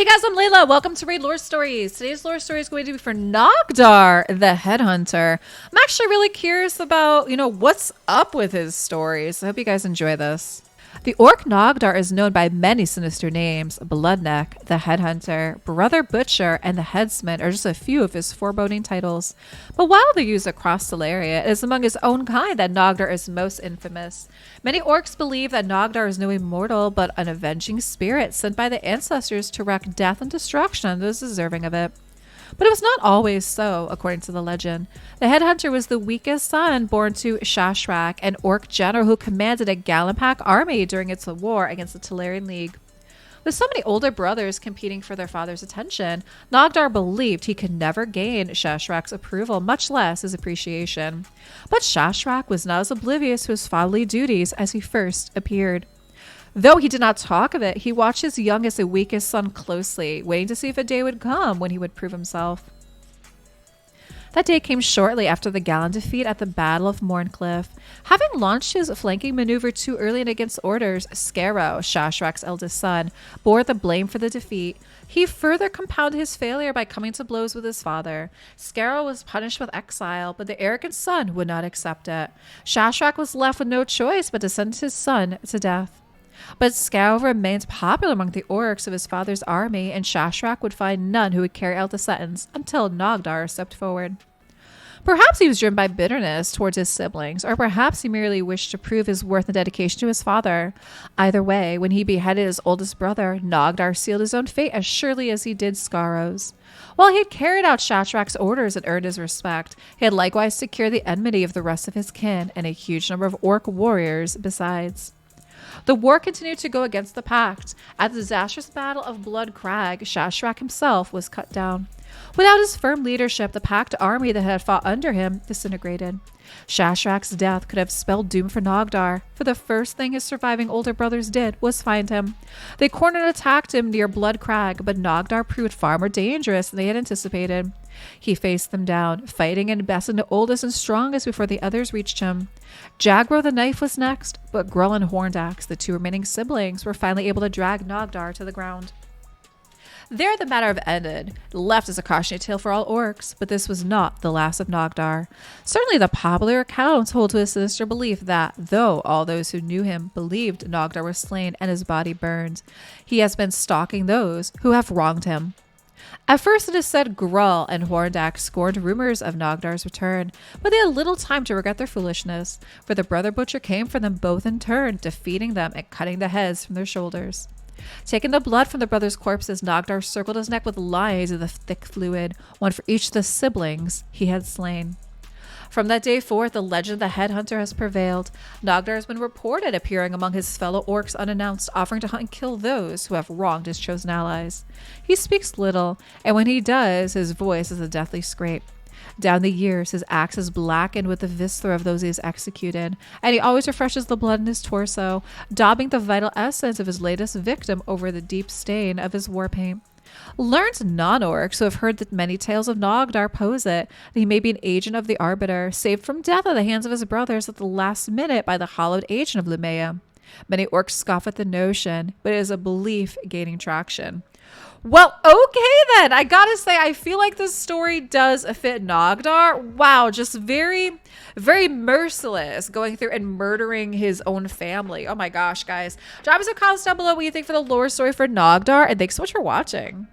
Hey guys, I'm Layla. Welcome to Raid Lore Stories. Today's lore story is going to be for Nogdar the Headhunter. I'm actually really curious about, what's up with his stories. I hope you guys enjoy this. The orc Nogdar is known by many sinister names. Bloodneck, the Headhunter, Brother Butcher, and the Headsman are just a few of his foreboding titles. But while they're used across Teleria, it is among his own kind that Nogdar is most infamous. Many orcs believe that Nogdar is no immortal, but an avenging spirit sent by the ancestors to wreak death and destruction on those deserving of it. But it was not always so, according to the legend. The Headhunter was the weakest son born to Shashrak, an orc general who commanded a Galampack army during its war against the Telerian League. With so many older brothers competing for their father's attention, Nogdar believed he could never gain Shashrak's approval, much less his appreciation. But Shashrak was not as oblivious to his fatherly duties as he first appeared. Though he did not talk of it, he watched his youngest and weakest son closely, waiting to see if a day would come when he would prove himself. That day came shortly after the Galan defeat at the Battle of Morncliff. Having launched his flanking maneuver too early and against orders, Scarrow, Shashrak's eldest son, bore the blame for the defeat. He further compounded his failure by coming to blows with his father. Scarrow was punished with exile, but the arrogant son would not accept it. Shashrak was left with no choice but to send his son to death. But Scarrow remained popular among the orcs of his father's army, and Shashrak would find none who would carry out the sentence until Nogdar stepped forward. Perhaps he was driven by bitterness towards his siblings, or perhaps he merely wished to prove his worth and dedication to his father. Either way, when he beheaded his oldest brother, Nogdar sealed his own fate as surely as he did Scarrow's. While he had carried out Shashrak's orders and earned his respect, he had likewise secured the enmity of the rest of his kin and a huge number of orc warriors besides. The war continued to go against the pact. At the disastrous Battle of Blood Crag, Shashrak himself was cut down. Without his firm leadership, the pact army that had fought under him disintegrated. Shashrak's death could have spelled doom for Nogdar, for the first thing his surviving older brothers did was find him. They cornered and attacked him near Blood Crag, but Nogdar proved far more dangerous than they had anticipated. He faced them down, fighting and besting the oldest and strongest before the others reached him. Jagro the Knife was next, but Grull and Horndax, the two remaining siblings, were finally able to drag Nogdar to the ground. There the matter ended, left as a cautionary tale for all orcs, but this was not the last of Nogdar. Certainly the popular accounts hold to a sinister belief that, though all those who knew him believed Nogdar was slain and his body burned, he has been stalking those who have wronged him. At first it is said Grull and Horndax scorned rumors of Nogdar's return, but they had little time to regret their foolishness, for the Brother Butcher came for them both in turn, defeating them and cutting the heads from their shoulders. Taking the blood from the brothers' corpses, Nogdar circled his neck with lines of the thick fluid, one for each of the siblings he had slain. From that day forth, the legend of the Headhunter has prevailed. Nogdar has been reported appearing among his fellow orcs unannounced, offering to hunt and kill those who have wronged his chosen allies. He speaks little, and when he does, his voice is a deathly scrape. Down the years, his axe is blackened with the viscera of those he has executed, and he always refreshes the blood in his torso, daubing the vital essence of his latest victim over the deep stain of his war paint. Learned non-orcs who have heard the many tales of Nogdar posit that he may be an agent of the Arbiter, saved from death at the hands of his brothers at the last minute by the hallowed agent of Lumea. Many orcs scoff at the notion, but it is a belief gaining traction. Well, okay then. I gotta say, I feel like this story does fit Nogdar. Wow, just very, very merciless, going through and murdering his own family. Oh my gosh, guys. Drop us a comment down below what you think for the lore story for Nogdar, and thanks so much for watching.